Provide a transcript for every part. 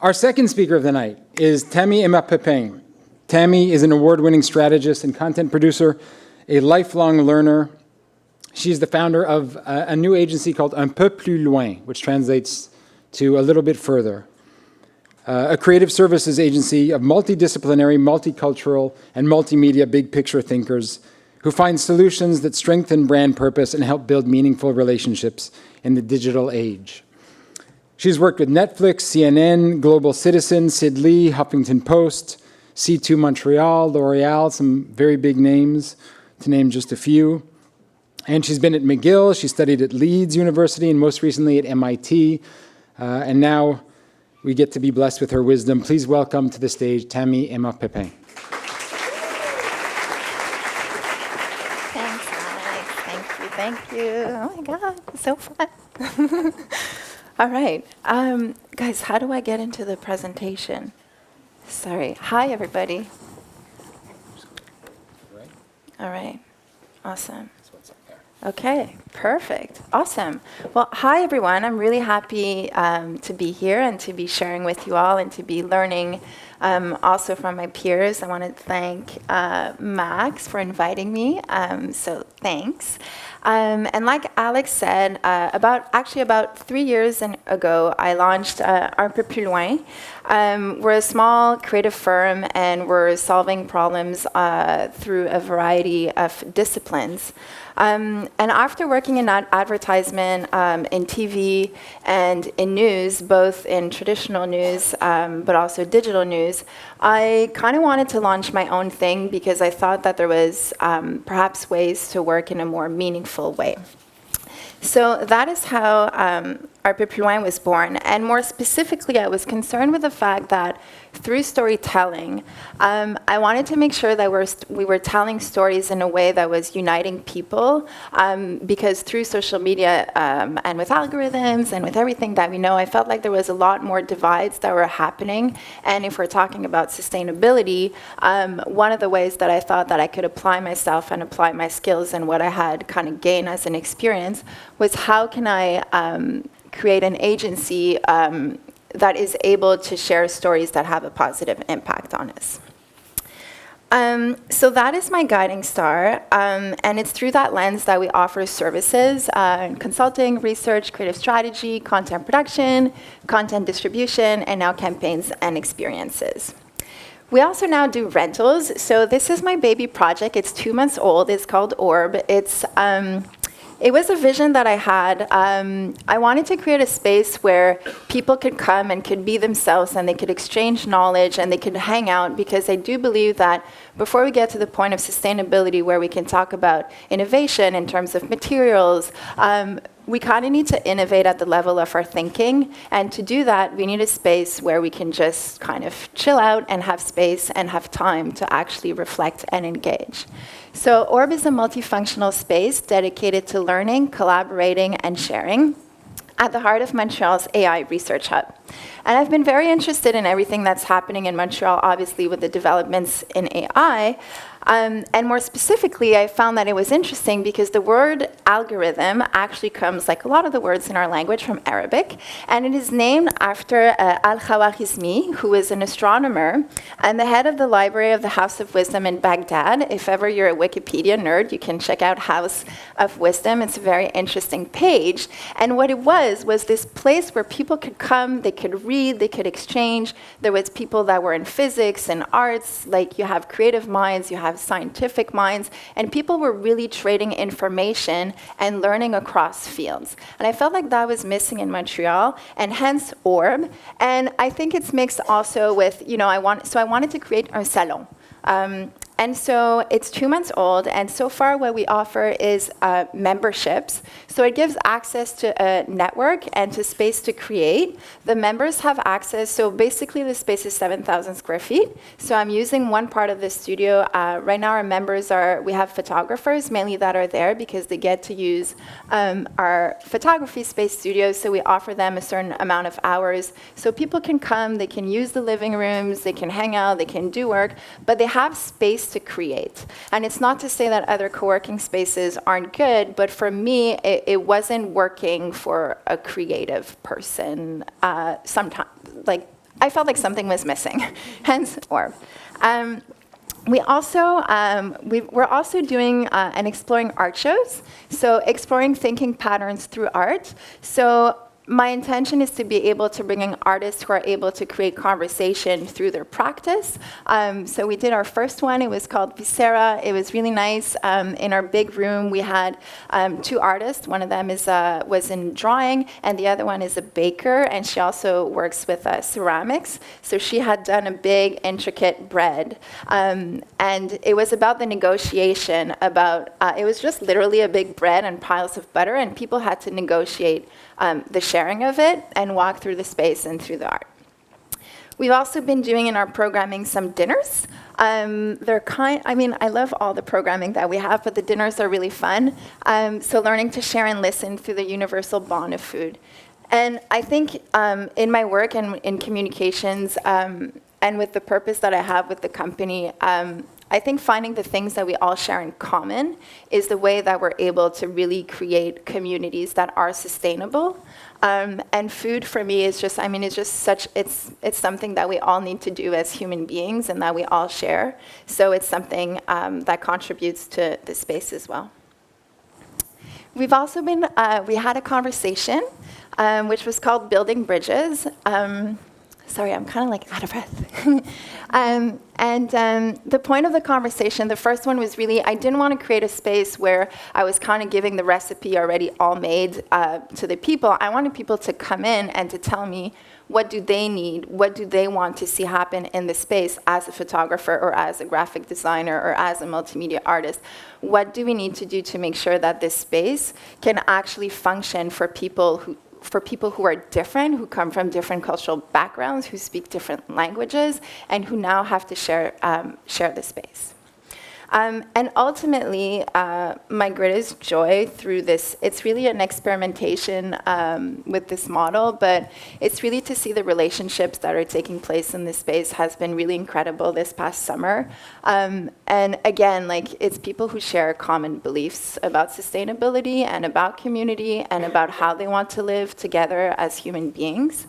Our second speaker of the night is Tamy Emma Pepin. Tamy is an award-winning strategist and content producer, a lifelong learner. She's the founder of a new agency called Un peu plus loin, which translates to a little bit further, a creative services agency of multidisciplinary, multicultural, and multimedia big picture thinkers who find solutions that strengthen brand purpose and help build meaningful relationships in the digital age. She's worked with Netflix, CNN, Global Citizen, Sid Lee, Huffington Post, C2 Montreal, L'Oréal, some very big names, to name just a few. And she's been at McGill, she studied at Leeds University, and most recently at MIT. And now we get to be blessed with her wisdom. Please welcome to the stage Tamy Emma Pepin. Thanks, Alex. Thank you. Oh my God, it's so fun. All right. Guys, how do I get into the presentation? Sorry. Hi, everybody. All right. Awesome. Okay, perfect. Awesome. Well, hi, everyone. I'm really happy to be here and to be sharing with you all and to be learning also from my peers. I want to thank Max for inviting me, so thanks. And like Alex said, about 3 years ago, I launched Un peu plus loin. We're a small creative firm, and we're solving problems through a variety of disciplines. And after working in advertisement, in TV, and in news, both in traditional news, but also digital news, I kind of wanted to launch my own thing because I thought that there was perhaps ways to work in a more meaningful way. So that is how Un peu plus loin was born. And more specifically, I was concerned with the fact that through storytelling, I wanted to make sure that we were telling stories in a way that was uniting people, because through social media and with algorithms and with everything that we know, I felt like there was a lot more divides that were happening. And if we're talking about sustainability, one of the ways that I thought that I could apply myself and apply my skills and what I had kind of gained as an experience was how can I create an agency that is able to share stories that have a positive impact on us. So that is my guiding star, and it's through that lens that we offer services, consulting, research, creative strategy, content production, content distribution, and now campaigns and experiences. We also now do rentals. So this is my baby project. It's 2 months old. It's called Orb. It was a vision that I had. I wanted to create a space where people could come and could be themselves and they could exchange knowledge and they could hang out, because I do believe that before we get to the point of sustainability where we can talk about innovation in terms of materials, we kind of need to innovate at the level of our thinking. And to do that, we need a space where we can just kind of chill out and have space and have time to actually reflect and engage. So Orb is a multifunctional space dedicated to learning, collaborating, and sharing at the heart of Montreal's AI Research Hub. And I've been very interested in everything that's happening in Montreal, obviously, with the developments in AI. And more specifically, I found that it was interesting because the word algorithm actually comes, like a lot of the words in our language, from Arabic. And it is named after Al-Khwarizmi, who is an astronomer and the head of the Library of the House of Wisdom in Baghdad. If ever you're a Wikipedia nerd, you can check out House of Wisdom. It's a very interesting page. And what it was this place where people could come, they could read, they could exchange. There was people that were in physics and arts, like you have creative minds, you have scientific minds, and people were really trading information and learning across fields. And I felt like that was missing in Montreal, and hence Orb. And I think it's mixed also with, I wanted to create un salon. And so it's 2 months old, and so far what we offer is memberships. So it gives access to a network and to space to create. The members have access, so basically the space is 7,000 square feet. So I'm using one part of the studio. Right now our members we have photographers mainly that are there because they get to use our photography space studio, so we offer them a certain amount of hours. So people can come, they can use the living rooms, they can hang out, they can do work, but they have space to create. And it's not to say that other co-working spaces aren't good, but for me, it wasn't working for a creative person sometimes, I felt like something was missing, hence orb. We're also doing and exploring art shows, so exploring thinking patterns through art. So my intention is to be able to bring in artists who are able to create conversation through their practice. So we did our first one. It was called Viscera. It was really nice. In our big room, we had 2 artists. One of them was in drawing, and the other one is a baker, and she also works with ceramics. So she had done a big, intricate bread. And it was about the negotiation about, it was just literally a big bread and piles of butter, and people had to negotiate the sharing of it and walk through the space and through the art. We've also been doing in our programming some dinners. I love all the programming that we have, but the dinners are really fun. So learning to share and listen through the universal bond of food. And I think in my work and in communications and with the purpose that I have with the company, I think finding the things that we all share in common is the way that we're able to really create communities that are sustainable. And food for me is just, it's something that we all need to do as human beings and that we all share. So it's something that contributes to the space as well. We've also been, we had a conversation which was called Building Bridges. Sorry, I'm kind of like out of breath. The point of the conversation, the first one was really, I didn't want to create a space where I was kind of giving the recipe already all made to the people. I wanted people to come in and to tell me what do they need, what do they want to see happen in the space as a photographer or as a graphic designer or as a multimedia artist. What do we need to do to make sure that this space can actually function for people who are different, who come from different cultural backgrounds, who speak different languages, and who now have to share the space. And ultimately, my greatest joy through this, it's really an experimentation with this model, but it's really to see the relationships that are taking place in this space has been really incredible this past summer. And again, it's people who share common beliefs about sustainability and about community and about how they want to live together as human beings.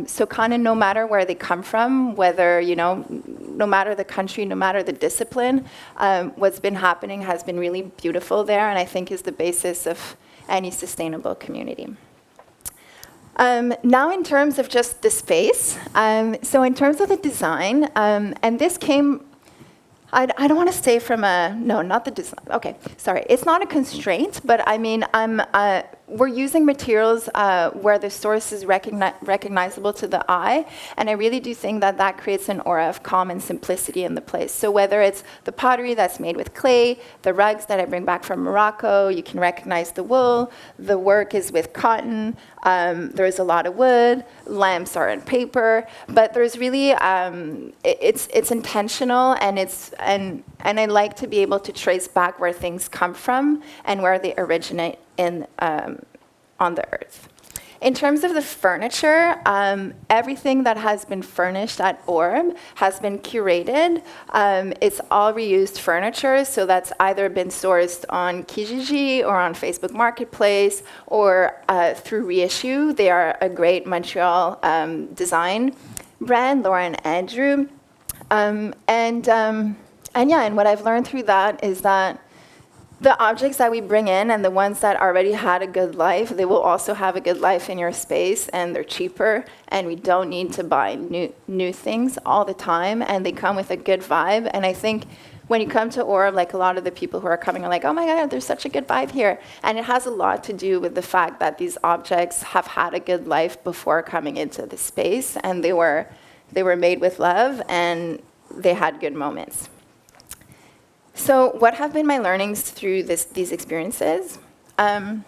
So kind of no matter where they come from, whether, no matter the country, no matter the discipline, what's been happening has been really beautiful there, and I think is the basis of any sustainable community. Now in terms of just the space, so in terms of the design, and this came, I don't want to say from not the design, okay, sorry, it's not a constraint, but we're using materials where the source is recognizable to the eye, and I really do think that that creates an aura of calm and simplicity in the place. So whether it's the pottery that's made with clay, the rugs that I bring back from Morocco, you can recognize the wool, the work is with cotton, there's a lot of wood, lamps are in paper, but there's really, it's intentional, and I like to be able to trace back where things come from and where they originate on the earth. In terms of the furniture, everything that has been furnished at Orb has been curated. It's all reused furniture, so that's either been sourced on Kijiji or on Facebook Marketplace or through Reissue. They are a great Montreal design brand, Laura and Andrew. And what I've learned through that is that the objects that we bring in and the ones that already had a good life, they will also have a good life in your space, and they're cheaper, and we don't need to buy new things all the time, and they come with a good vibe. And I think when you come to Orb, a lot of the people who are coming are like, oh my God, there's such a good vibe here. And it has a lot to do with the fact that these objects have had a good life before coming into the space, and they were made with love, and they had good moments. So what have been my learnings through these experiences? I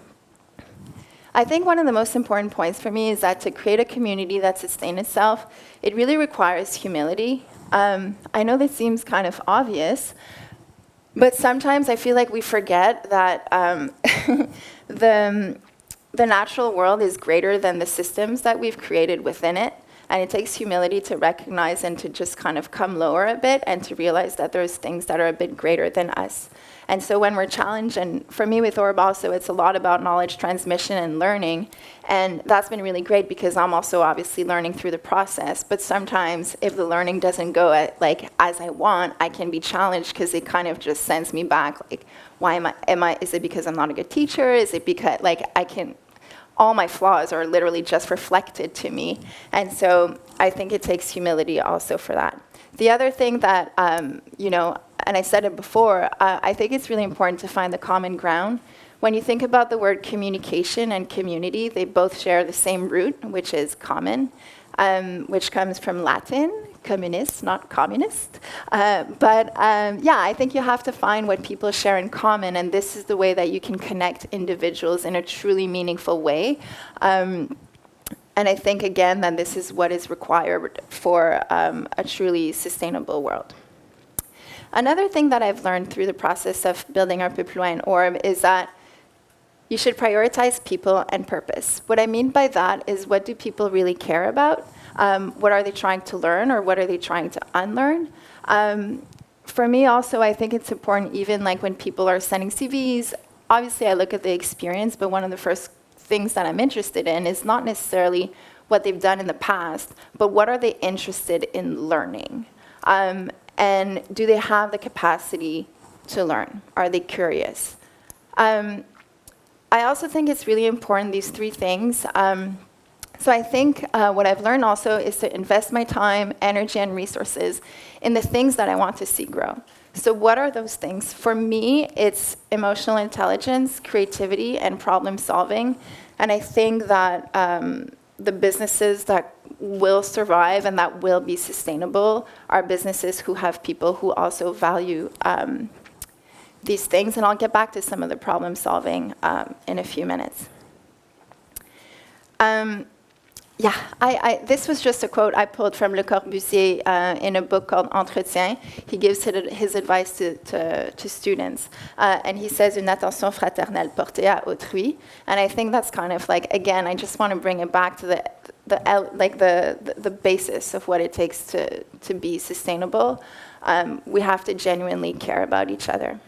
think one of the most important points for me is that to create a community that sustains itself, it really requires humility. I know this seems kind of obvious, but sometimes I feel like we forget that the natural world is greater than the systems that we've created within it. And it takes humility to recognize and to just kind of come lower a bit and to realize that there's things that are a bit greater than us. And so when we're challenged, and for me with Orb also, it's a lot about knowledge transmission and learning. And that's been really great because I'm also obviously learning through the process. But sometimes if the learning doesn't go as I want, I can be challenged because it kind of just sends me back. Like, why is it because I'm not a good teacher? Is it because, all my flaws are literally just reflected to me. And so I think it takes humility also for that. The other thing that, and I said it before, I think it's really important to find the common ground. When you think about the word communication and community, they both share the same root, which is common, which comes from Latin, communis, not communist. I think you have to find what people share in common, and this is the way that you can connect individuals in a truly meaningful way. And I think, again, that this is what is required for a truly sustainable world. Another thing that I've learned through the process of building our Loin Orb is that you should prioritize people and purpose. What I mean by that is, what do people really care about? What are they trying to learn, or what are they trying to unlearn? For me also, I think it's important, even like when people are sending CVs, obviously I look at the experience, but one of the first things that I'm interested in is not necessarily what they've done in the past, but what are they interested in learning? And do they have the capacity to learn? Are they curious? I also think it's really important, these three things. So I think what I've learned also is to invest my time, energy, and resources in the things that I want to see grow. So what are those things? For me, it's emotional intelligence, creativity, and problem solving. And I think that the businesses that will survive and that will be sustainable are businesses who have people who also value these things. And I'll get back to some of the problem solving in a few minutes. This was just a quote I pulled from Le Corbusier in a book called Entretien. He gives his advice to students. And he says, une attention fraternelle portée à autrui. And I think that's kind of like, again, I just want to bring it back to the basis of what it takes to be sustainable. We have to genuinely care about each other.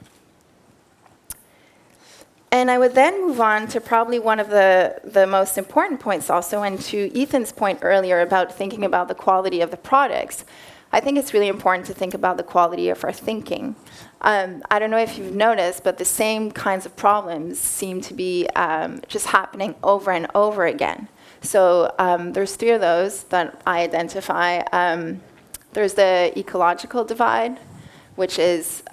And I would then move on to probably one of the most important points also, and to Ethan's point earlier about thinking about the quality of the products. I think it's really important to think about the quality of our thinking. I don't know if you've noticed, but the same kinds of problems seem to be just happening over and over again. So there's three of those that I identify. There's the ecological divide, which is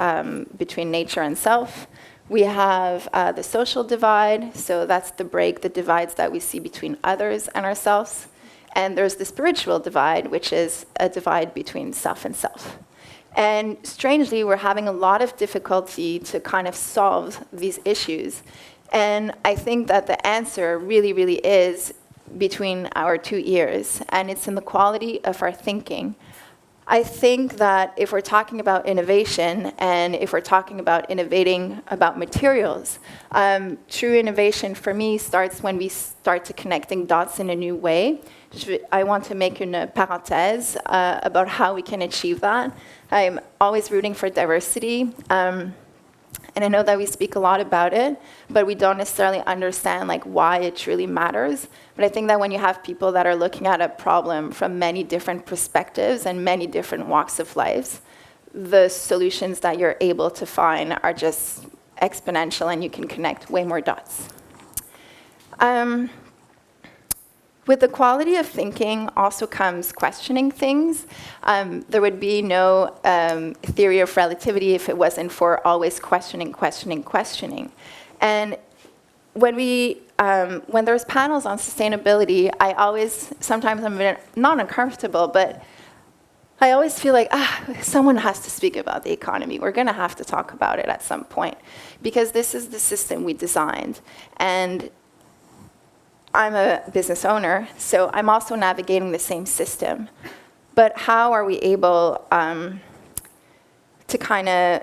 between nature and self. We have the social divide, so that's the divides that we see between others and ourselves. And there's the spiritual divide, which is a divide between self and self. And strangely, we're having a lot of difficulty to kind of solve these issues. And I think that the answer really, really is between our two ears, and it's in the quality of our thinking. I think that if we're talking about innovation, and if we're talking about innovating about materials, true innovation for me starts when we start to connecting dots in a new way. I want to make une parenthèse about how we can achieve that. I'm always rooting for diversity. And I know that we speak a lot about it, but we don't necessarily understand why it truly matters. But I think that when you have people that are looking at a problem from many different perspectives and many different walks of life, the solutions that you're able to find are just exponential, and you can connect way more dots. With the quality of thinking also comes questioning things. There would be no theory of relativity if it wasn't for always questioning. And when there's panels on sustainability, sometimes I'm a bit, not uncomfortable, but I always feel like, someone has to speak about the economy. We're going to have to talk about it at some point, because this is the system we designed. And I'm a business owner, so I'm also navigating the same system. But how are we able to kind of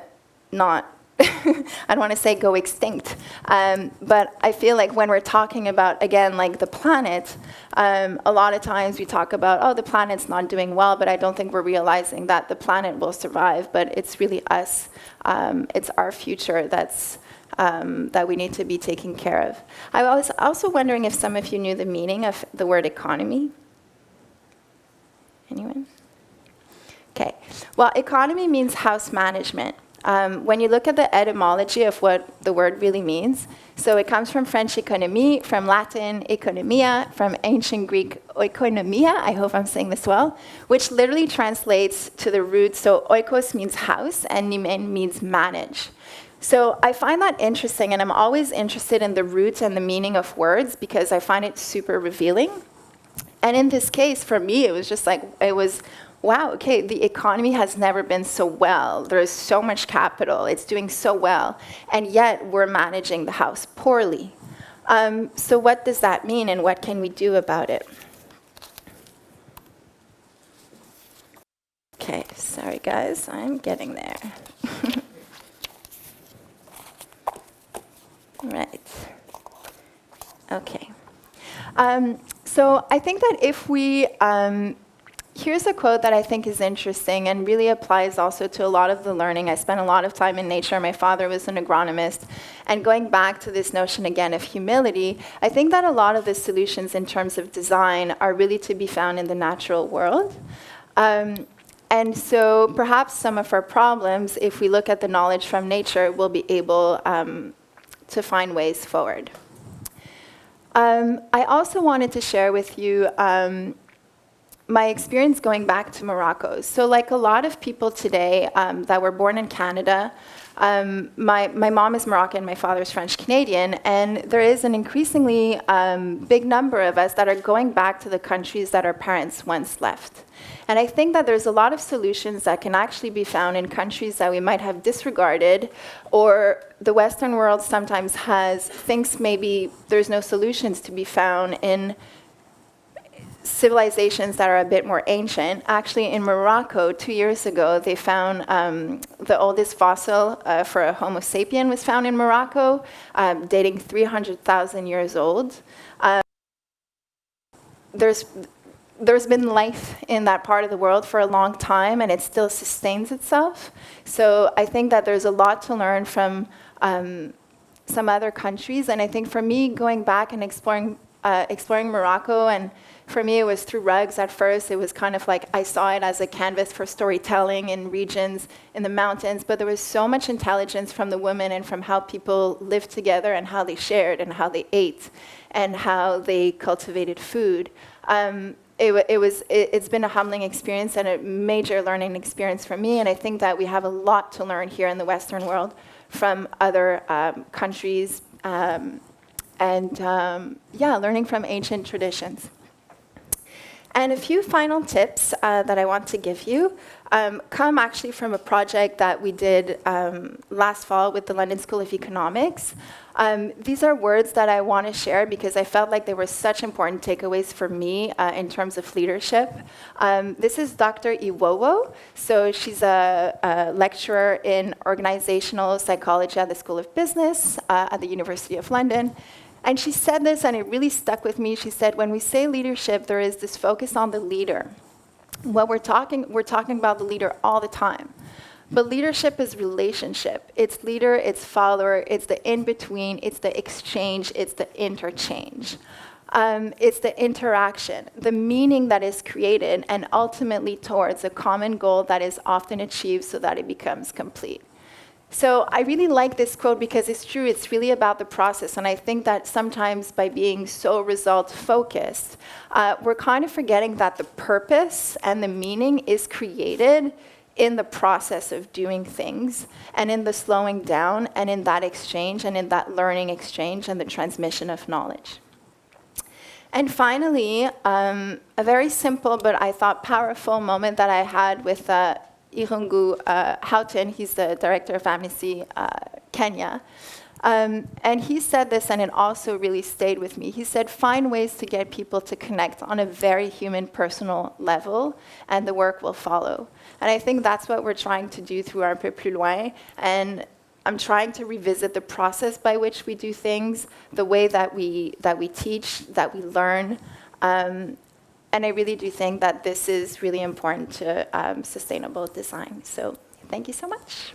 not I don't want to say go extinct, but I feel like when we're talking about, again, like the planet, a lot of times we talk about, oh, the planet's not doing well, but I don't think we're realizing that the planet will survive, but it's really us. It's our future that we need to be taking care of. I was also wondering if some of you knew the meaning of the word economy. Anyone? Okay. Well, economy means house management. When you look at the etymology of what the word really means, so it comes from French économie, from Latin economia, from ancient Greek oikonomia, I hope I'm saying this well, which literally translates to the root, so oikos means house, and nimen means manage. So I find that interesting, and I'm always interested in the roots and the meaning of words because I find it super revealing. And in this case, for me, it was just like, wow, okay, the economy has never been so well. There's so much capital. It's doing so well. And yet, we're managing the house poorly. So what does that mean, and what can we do about it? Okay, sorry, guys. I'm getting there. Right. Okay. So I think that if we... here's a quote that I think is interesting and really applies also to a lot of the learning. I spent a lot of time in nature. My father was an agronomist. And going back to this notion again of humility, I think that a lot of the solutions in terms of design are really to be found in the natural world. And so perhaps some of our problems, if we look at the knowledge from nature, we'll be able to find ways forward. I also wanted to share with you my experience going back to Morocco. So like a lot of people today that were born in Canada, my mom is Moroccan, my father is French-Canadian, and there is an increasingly big number of us that are going back to the countries that our parents once left. And I think that there's a lot of solutions that can actually be found in countries that we might have disregarded, or the Western world sometimes thinks maybe there's no solutions to be found in civilizations that are a bit more ancient. Actually, in Morocco, 2 years ago, they found the oldest fossil for a Homo sapien was found in Morocco, dating 300,000 years old. There's been life in that part of the world for a long time, and it still sustains itself. So I think that there's a lot to learn from some other countries. And I think for me, going back and exploring Morocco, and for me, it was through rugs at first. It was kind of like I saw it as a canvas for storytelling in regions in the mountains, but there was so much intelligence from the women and from how people lived together and how they shared and how they ate and how they cultivated food. It's been a humbling experience and a major learning experience for me, and I think that we have a lot to learn here in the Western world from other countries learning from ancient traditions. And a few final tips that I want to give you come actually from a project that we did last fall with the London School of Economics. These are words that I want to share because I felt like they were such important takeaways for me in terms of leadership. This is Dr. Iwowo. So she's a lecturer in organizational psychology at the School of Business at the University of London. And she said this, and it really stuck with me. She said, when we say leadership, there is this focus on the leader. What we're talking about the leader all the time. But leadership is relationship. It's leader, it's follower, it's the in-between, it's the exchange, it's the interchange. It's the interaction, the meaning that is created, and ultimately towards a common goal that is often achieved so that it becomes complete. So I really like this quote because it's true, it's really about the process. And I think that sometimes by being so result-focused, we're kind of forgetting that the purpose and the meaning is created in the process of doing things, and in the slowing down, and in that exchange, and in that learning exchange, and the transmission of knowledge. And finally, a very simple but I thought powerful moment that I had with Irungu Houghton. He's the director of Amnesty Kenya. And he said this, and it also really stayed with me. He said, find ways to get people to connect on a very human, personal level, and the work will follow. And I think that's what we're trying to do through Un peu plus loin. And I'm trying to revisit the process by which we do things, the way that we teach, that we learn. And I really do think that this is really important to sustainable design. So thank you so much.